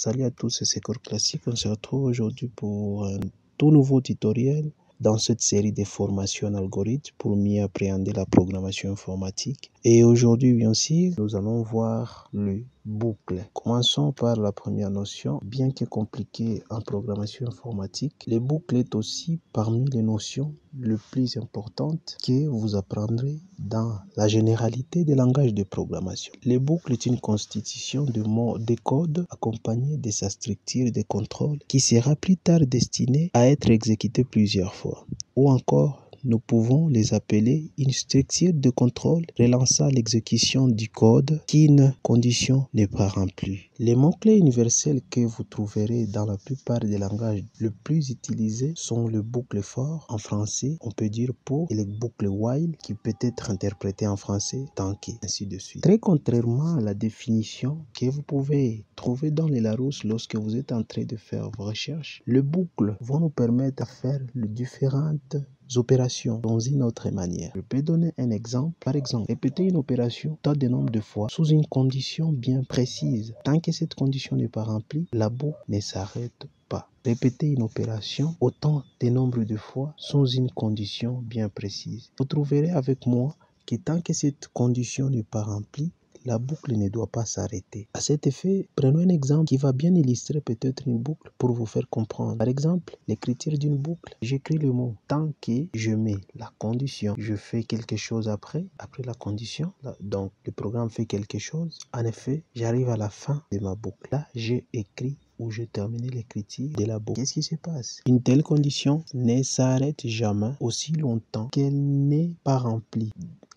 Salut à tous, c'est Cours Classique. On se retrouve aujourd'hui pour un tout nouveau tutoriel dans cette série de formations en algorithmes pour mieux appréhender la programmation informatique. Et aujourd'hui, bien sûr, nous allons voir le boucle. Commençons par la première notion. Bien que compliquée en programmation informatique, le boucle est aussi parmi les notions les plus importantes que vous apprendrez dans la généralité des langages de programmation. Le boucle est une constitution de mots, de codes accompagnés de sa structure de contrôle qui sera plus tard destinée à être exécutée plusieurs fois. Ou encore, nous pouvons les appeler une structure de contrôle relançant l'exécution du code si une condition n'est pas remplie. Les mots-clés universels que vous trouverez dans la plupart des langages les plus utilisés sont le boucle for, en français on peut dire pour, et le boucle while qui peut être interprété en français tant que, ainsi de suite. Très contrairement à la définition que vous pouvez trouver dans les Larousse lorsque vous êtes en train de faire vos recherches, les boucles vont nous permettre de faire les différentes opérations dans une autre manière. Je peux donner un exemple. Par exemple, répéter une opération tant de nombre de fois sous une condition bien précise. Tant que cette condition n'est pas remplie, la boucle ne s'arrête pas. Répéter une opération autant de nombre de fois sous une condition bien précise. Vous trouverez avec moi que tant que cette condition n'est pas remplie, la boucle ne doit pas s'arrêter. À cet effet, prenons un exemple qui va bien illustrer peut-être une boucle pour vous faire comprendre. Par exemple, l'écriture d'une boucle, j'écris le mot tant que je mets la condition, je fais quelque chose après la condition, donc le programme fait quelque chose. En effet, j'arrive à la fin de ma boucle. Là, j'ai écrit ou j'ai terminé l'écriture de la boucle. Qu'est-ce qui se passe? Une telle condition ne s'arrête jamais aussi longtemps qu'elle n'est pas remplie.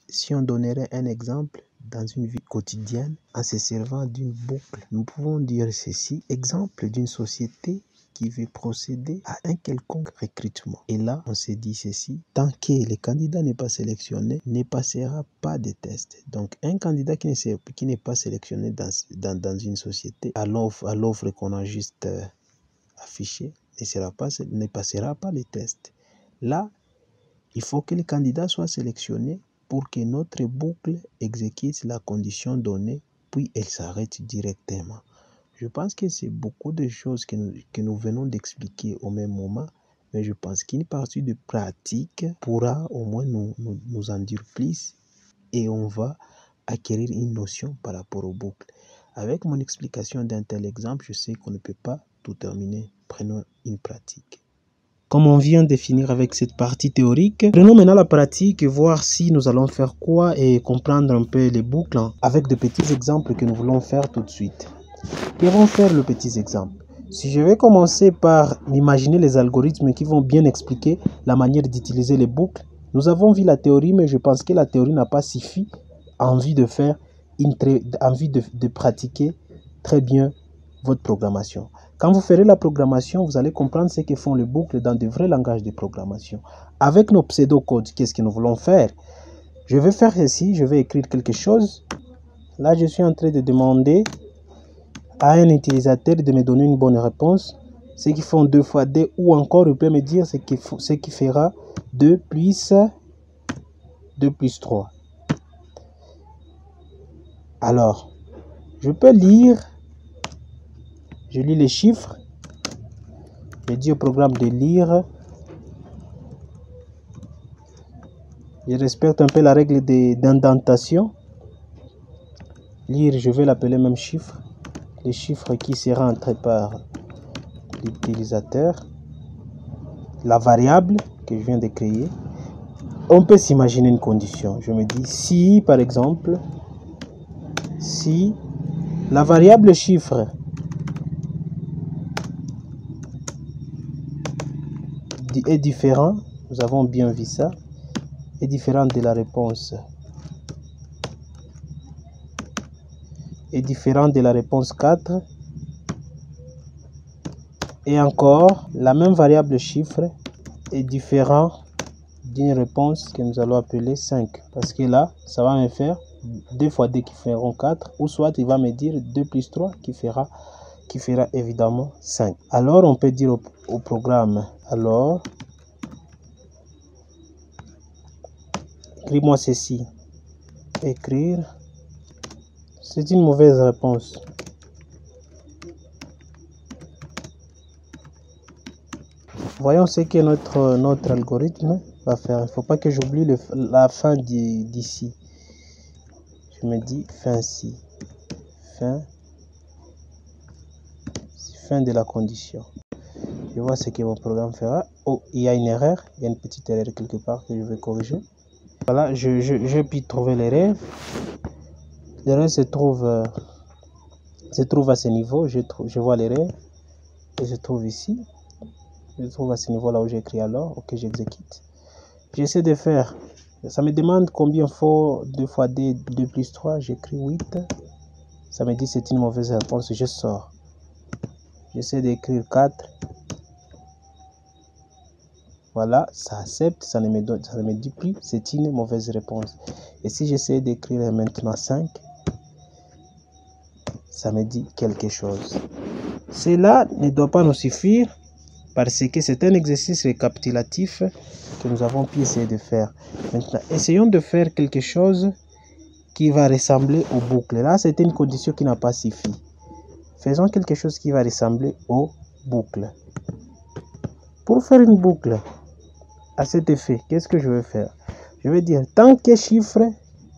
Si on donnerait un exemple, dans une vie quotidienne, en se servant d'une boucle, nous pouvons dire ceci. Exemple d'une société qui veut procéder à un quelconque recrutement. Et là, on se dit ceci. Tant que le candidat n'est pas sélectionné, ne passera pas de test. Donc, un candidat qui n'est pas sélectionné dans une société, à l'offre qu'on a juste affichée, ne passera pas les tests. Là, il faut que le candidat soit sélectionné pour que notre boucle exécute la condition donnée, puis elle s'arrête directement. Je pense que c'est beaucoup de choses que nous venons d'expliquer au même moment, mais je pense qu'une partie de pratique pourra au moins nous en dire plus et on va acquérir une notion par rapport aux boucles. Avec mon explication d'un tel exemple, je sais qu'on ne peut pas tout terminer. Prenons une pratique. Comme on vient de finir avec cette partie théorique, prenons maintenant la pratique et voir si nous allons faire quoi et comprendre un peu les boucles avec de petits exemples que nous voulons faire tout de suite. Nous allons faire le petit exemple. Si je vais commencer par m'imaginer les algorithmes qui vont bien expliquer la manière d'utiliser les boucles, nous avons vu la théorie, mais je pense que la théorie n'a pas suffi envie de faire envie de pratiquer très bien votre programmation. Quand vous ferez la programmation, vous allez comprendre ce que font les boucles dans de vrais langages de programmation. Avec nos pseudo-codes, qu'est-ce que nous voulons faire? Je vais faire ceci, je vais écrire quelque chose. Là, je suis en train de demander à un utilisateur de me donner une bonne réponse. Ce qui font 2 fois 2 ou encore, il peut me dire ce qui fera 2 plus 3. Alors, je peux lire. Je lis les chiffres. Je dis au programme de lire. Je respecte un peu la règle d'indentation. Lire, je vais l'appeler même chiffre. Les chiffres qui sera entré par l'utilisateur. La variable que je viens de créer. On peut s'imaginer une condition. Je me dis si, par exemple, si la variable chiffre est différent, nous avons bien vu ça, est différent de la réponse. Est différent de la réponse 4. Et encore, la même variable chiffre est différent d'une réponse que nous allons appeler 5. Parce que là, ça va me faire 2 fois 2 qui feront 4. Ou soit il va me dire 2 plus 3 qui fera évidemment 5. Alors, on peut dire au programme, alors, écris-moi ceci. Écrire, c'est une mauvaise réponse. Voyons ce que notre algorithme va faire. Il ne faut pas que j'oublie la fin d'ici. Je me dis fin ci. Fin de la condition. Je vois ce que mon programme fera. Oh, il y a une erreur. Il y a une petite erreur quelque part que je vais corriger. Voilà, je puis trouver l'erreur. L'erreur se trouve à ce niveau. Je vois l'erreur. Et je trouve ici. Je trouve à ce niveau là où j'écris alors. Ok, j'exécute. J'essaie de faire. Ça me demande combien faut 2 fois D, 2 plus 3. J'écris 8. Ça me dit c'est une mauvaise réponse. Je sors. J'essaie d'écrire 4. Voilà, ça accepte, ça ne me dit plus, c'est une mauvaise réponse. Et si j'essaie d'écrire maintenant 5, ça me dit quelque chose. Cela ne doit pas nous suffire parce que c'est un exercice récapitulatif que nous avons pu essayer de faire. Maintenant, essayons de faire quelque chose qui va ressembler aux boucles. Là, c'était une condition qui n'a pas suffi. Faisons quelque chose qui va ressembler aux boucles. Pour faire une boucle à cet effet, qu'est-ce que je vais faire? Je vais dire tant que chiffre,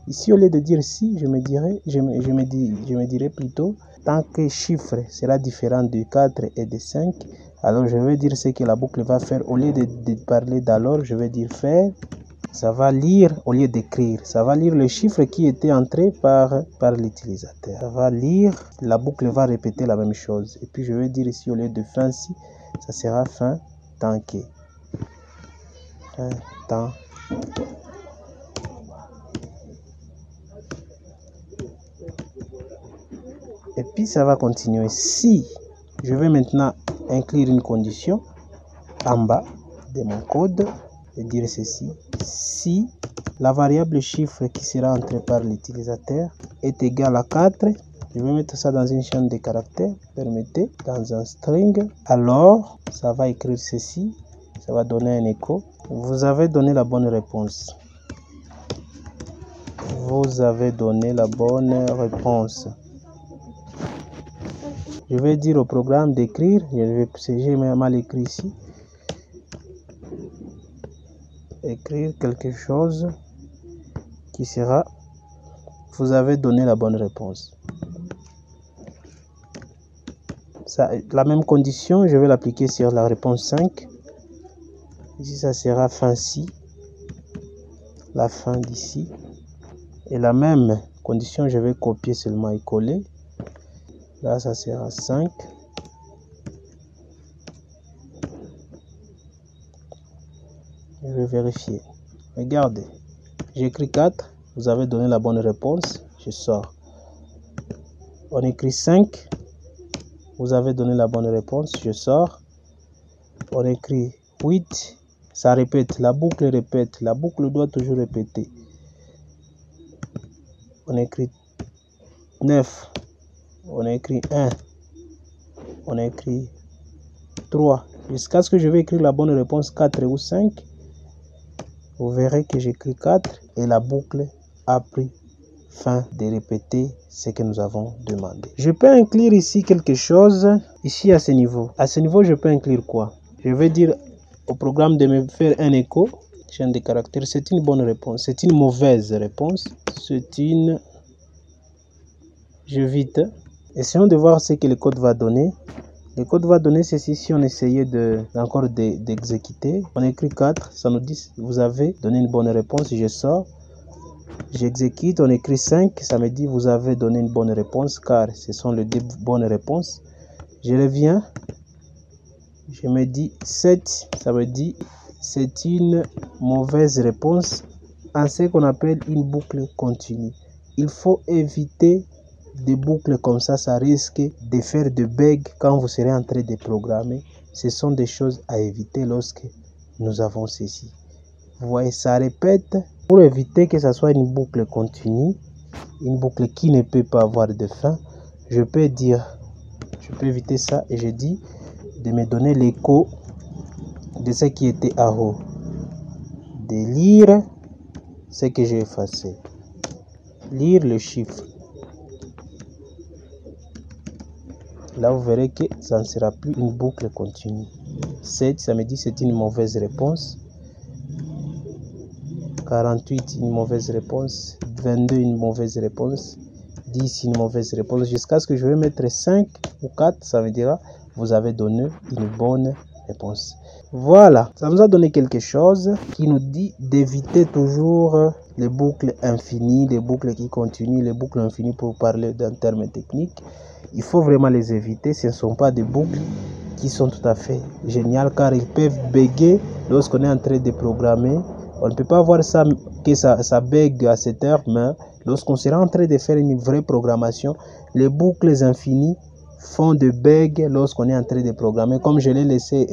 ici au lieu de dire si, je me dirais plutôt tant que chiffre sera différent de 4 et de 5, alors je vais dire ce que la boucle va faire. Au lieu de parler d'alors, je vais dire faire. Ça va lire au lieu d'écrire. Ça va lire le chiffre qui était entré par l'utilisateur. Ça va lire, la boucle va répéter la même chose. Et puis je vais dire ici au lieu de fin si, ça sera fin tant que. Temps. Et puis ça va continuer. Si je vais maintenant inclure une condition en bas de mon code et dire ceci, si la variable chiffre qui sera entrée par l'utilisateur est égale à 4, je vais mettre ça dans une chaîne de caractères, permettez, dans un string, alors ça va écrire ceci, ça va donner un écho. Vous avez donné la bonne réponse. Vous avez donné la bonne réponse. Je vais dire au programme d'écrire. J'ai mal écrit ici. Écrire quelque chose qui sera. Vous avez donné la bonne réponse. Ça, la même condition, je vais l'appliquer sur la réponse 5. Ici, ça sera fin ci. La fin d'ici. Et la même condition, je vais copier seulement et coller. Là, ça sera 5. Je vais vérifier. Regardez. J'écris 4. Vous avez donné la bonne réponse. Je sors. On écrit 5. Vous avez donné la bonne réponse. Je sors. On écrit 8. Ça répète. La boucle répète. La boucle doit toujours répéter. On écrit 9. On écrit 1. On écrit 3. Jusqu'à ce que je vais écrire la bonne réponse 4 ou 5. Vous verrez que j'écris 4 et la boucle a pris fin de répéter ce que nous avons demandé. Je peux inclure ici quelque chose, ici à ce niveau. À ce niveau, je peux inclure quoi? Je vais dire au programme de me faire un écho, chaîne de caractères. C'est une bonne réponse. C'est une mauvaise réponse. C'est une... Je vite. Essayons de voir ce que le code va donner. Le code va donner ceci si on essayait encore d'exécuter. On écrit 4, ça nous dit vous avez donné une bonne réponse, je sors. J'exécute, on écrit 5, ça me dit vous avez donné une bonne réponse car ce sont les 2 bonnes réponses. Je reviens, je me dis 7, ça me dit c'est une mauvaise réponse en ce qu'on appelle une boucle continue. Il faut éviter des boucles comme ça risque de faire de bugs quand vous serez en train de programmer. Ce sont des choses à éviter lorsque nous avons ceci. Vous voyez, ça répète. Pour éviter que ça soit une boucle continue, une boucle qui ne peut pas avoir de fin, je peux éviter ça et je dis de me donner l'écho de ce qui était à haut. De lire ce que j'ai effacé. Lire le chiffre. Là, vous verrez que ça ne sera plus une boucle continue. 7, ça me dit c'est une mauvaise réponse. 48, une mauvaise réponse. 22, une mauvaise réponse. 10, une mauvaise réponse. Jusqu'à ce que je vais mettre 5 ou 4, ça me dira vous avez donné une bonne réponse. Voilà, ça nous a donné quelque chose qui nous dit d'éviter toujours les boucles infinies, les boucles qui continuent, les boucles infinies pour parler d'un terme technique. Il faut vraiment les éviter. Ce ne sont pas des boucles qui sont tout à fait géniales car ils peuvent bugger lorsqu'on est en train de programmer. On ne peut pas voir ça, que ça bug à cette heure, mais lorsqu'on sera en train de faire une vraie programmation, les boucles infinies font de bugs lorsqu'on est en train de programmer. Comme je l'ai laissé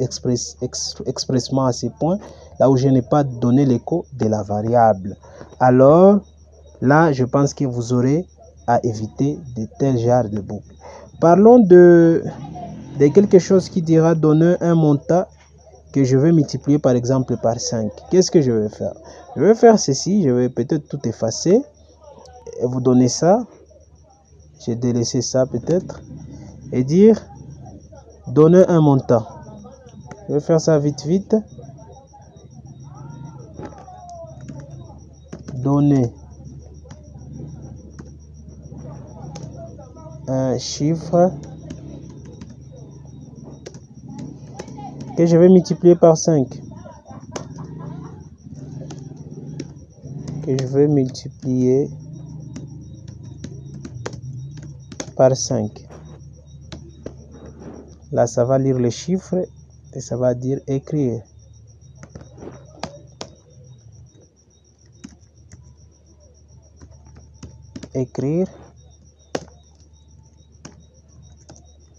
expressement à ces points, là où je n'ai pas donné l'écho de la variable. Alors, là, je pense que vous aurez à éviter de tels genres de boucles. Parlons de quelque chose qui dira donner un montant que je vais multiplier par exemple par 5. Qu'est-ce que je vais faire? Je vais faire ceci, je vais peut-être tout effacer et vous donner ça. J'ai délaissé ça peut-être et dire donner un montant. Je vais faire ça vite. Donner un chiffre que je vais multiplier par 5. Que je vais multiplier par 5. Là, ça va lire les chiffres et ça va dire écrire. Écrire.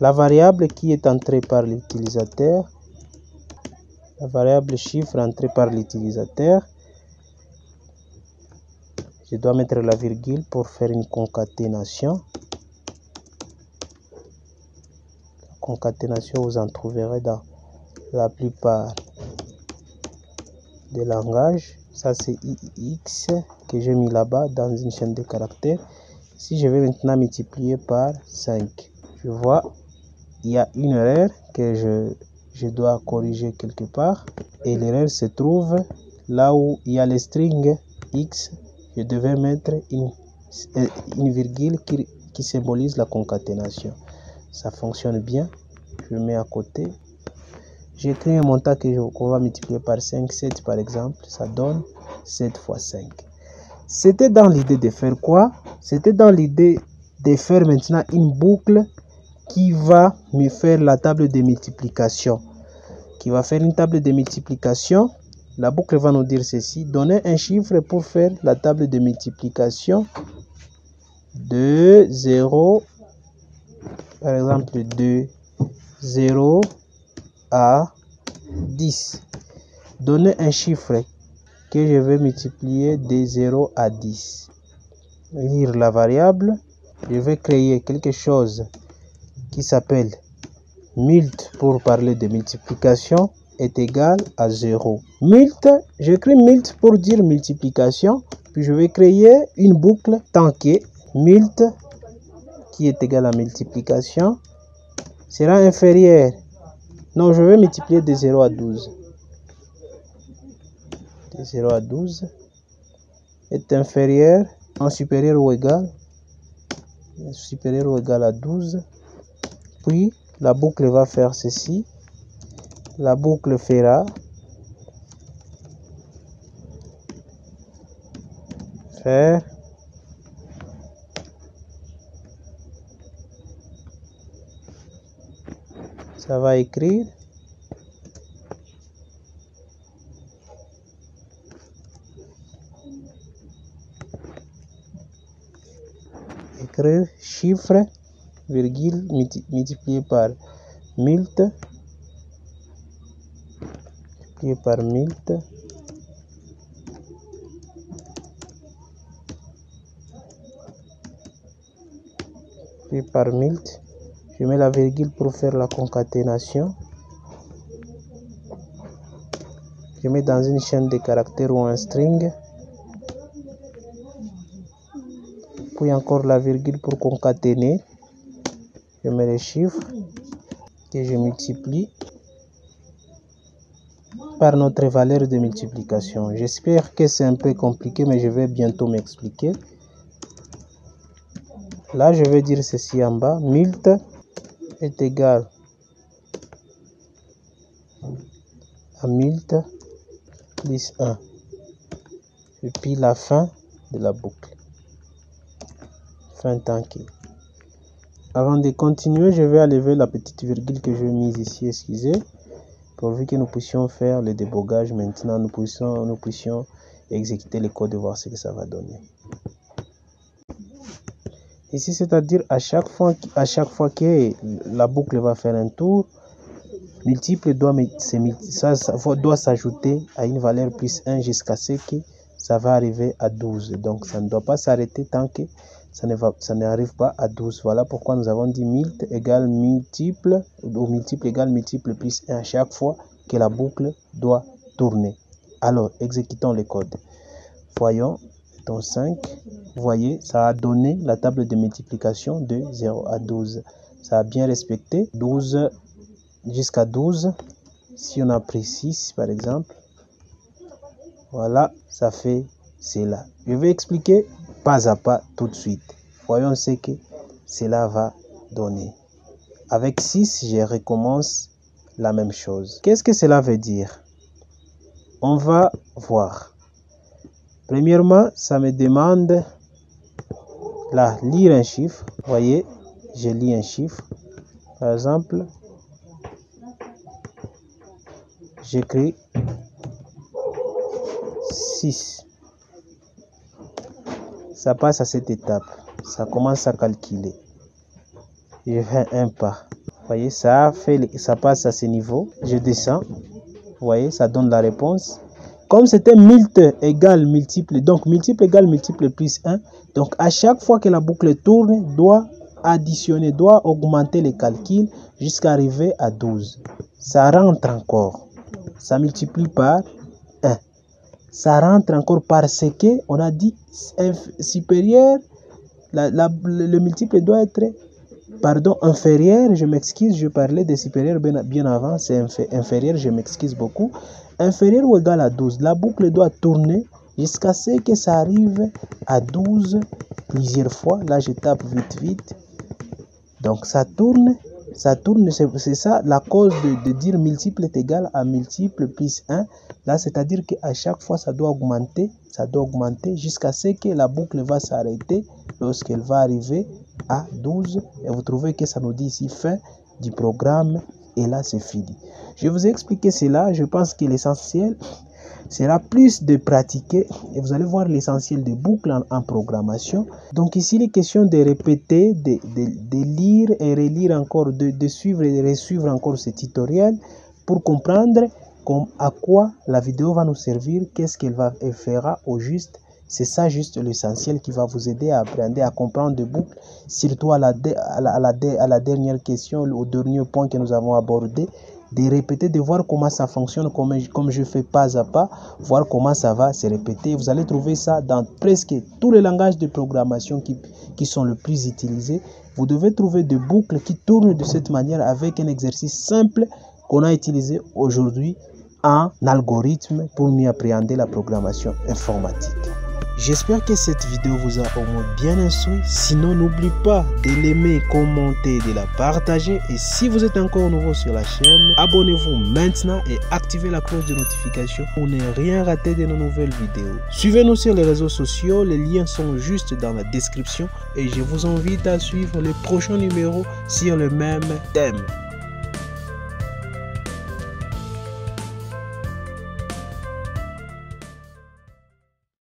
La variable qui est entrée par l'utilisateur. La variable chiffre entrée par l'utilisateur. Je dois mettre la virgule pour faire une concaténation. Concaténation, vous en trouverez dans la plupart des langages. Ça, c'est X que j'ai mis là-bas dans une chaîne de caractères. Si je vais maintenant multiplier par 5, je vois il y a une erreur que je dois corriger quelque part. Et l'erreur se trouve là où il y a les strings X. Je devais mettre une virgule qui symbolise la concaténation. Ça fonctionne bien. Je mets à côté. J'écris un montant qu'on va multiplier par 5, 7 par exemple. Ça donne 7 fois 5. C'était dans l'idée de faire quoi? C'était dans l'idée de faire maintenant une boucle qui va me faire la table de multiplication. Qui va faire une table de multiplication. La boucle va nous dire ceci. Donner un chiffre pour faire la table de multiplication de 0, par exemple de 0 à 10. Donner un chiffre que je vais multiplier de 0 à 10. Lire la variable. Je vais créer quelque chose qui s'appelle mult pour parler de multiplication est égal à 0. Mult, j'écris mult pour dire multiplication, puis je vais créer une boucle tant que mult qui est égal à multiplication sera inférieur. Non, je vais multiplier de 0 à 12. De 0 à 12 est inférieur en supérieur ou égal à 12. Puis la boucle va faire ceci. La boucle fera faire ça va écrire chiffre virgule multiplié par mult je mets la virgule pour faire la concaténation. Je mets dans une chaîne de caractères ou un string. Puis encore la virgule pour concaténer. Je mets les chiffres que je multiplie. par notre valeur de multiplication. J'espère que c'est un peu compliqué, mais je vais bientôt m'expliquer. Là, je vais dire ceci en bas. Mult est égal à mult plus 1. Et puis la fin de la boucle. Fin tanké. Avant de continuer, je vais enlever la petite virgule que j'ai mise ici, excusez, pourvu que nous puissions faire le débogage maintenant, nous puissions exécuter le code et voir ce que ça va donner. Ici, c'est-à-dire à chaque fois que la boucle va faire un tour, multiple doit s'ajouter à une valeur plus 1 jusqu'à ce que ça va arriver à 12. Donc, ça ne doit pas s'arrêter tant que ça n'arrive pas à 12. Voilà pourquoi nous avons dit mult égale multiple, ou multiple égale multiple plus 1 à chaque fois que la boucle doit tourner. Alors, exécutons le code. Voyons, dans 5, vous voyez, ça a donné la table de multiplication de 0 à 12. Ça a bien respecté 12 jusqu'à 12. Si on a pris 6, par exemple, voilà, ça fait cela. Je vais expliquer pas à pas tout de suite. Voyons ce que cela va donner. Avec 6, je recommence la même chose. Qu'est-ce que cela veut dire? On va voir. Premièrement, ça me demande là, lire un chiffre. Vous voyez, je lis un chiffre. Par exemple, j'écris 6. Ça passe à cette étape. Ça commence à calculer. Je fais un pas. Vous voyez, ça passe à ce niveau. Je descends. Vous voyez, ça donne la réponse. Comme c'était mult égale multiple, donc multiple égale multiple plus 1. Donc à chaque fois que la boucle tourne, doit additionner, doit augmenter les calculs jusqu'à arriver à 12. Ça rentre encore. Ça multiplie par 1. Ça rentre encore parce que on a dit supérieur, le multiple doit être, inférieur, je m'excuse, je parlais de supérieur bien avant, c'est inférieur, je m'excuse beaucoup, inférieur ou égal à 12, la boucle doit tourner jusqu'à ce que ça arrive à 12 plusieurs fois, là je tape vite, donc ça tourne, c'est ça la cause de dire multiple est égal à multiple plus 1. Là, c'est-à-dire qu'à chaque fois, ça doit augmenter jusqu'à ce que la boucle va s'arrêter lorsqu'elle va arriver à 12. Et vous trouvez que ça nous dit ici fin du programme. Et là, c'est fini. Je vous ai expliqué cela. Je pense que l'essentiel sera plus de pratiquer et vous allez voir l'essentiel des boucles en programmation. Donc ici, il est question de répéter, de lire et relire encore, de suivre et de resuivre encore ce tutoriel pour comprendre à quoi la vidéo va nous servir, qu'est-ce qu'elle fera au juste. C'est ça juste l'essentiel qui va vous aider à apprendre, à comprendre des boucles, surtout à la dernière question, au dernier point que nous avons abordé, de répéter, de voir comment ça fonctionne, comme je fais pas à pas, voir comment ça va se répéter. Vous allez trouver ça dans presque tous les langages de programmation qui sont le plus utilisés. Vous devez trouver des boucles qui tournent de cette manière avec un exercice simple qu'on a utilisé aujourd'hui en algorithme pour mieux appréhender la programmation informatique. J'espère que cette vidéo vous a au moins bien instruit. Sinon, n'oublie pas de l'aimer, commenter, de la partager. Et si vous êtes encore nouveau sur la chaîne, abonnez-vous maintenant et activez la cloche de notification pour ne rien rater de nos nouvelles vidéos. Suivez-nous sur les réseaux sociaux, les liens sont juste dans la description. Et je vous invite à suivre les prochains numéros sur le même thème.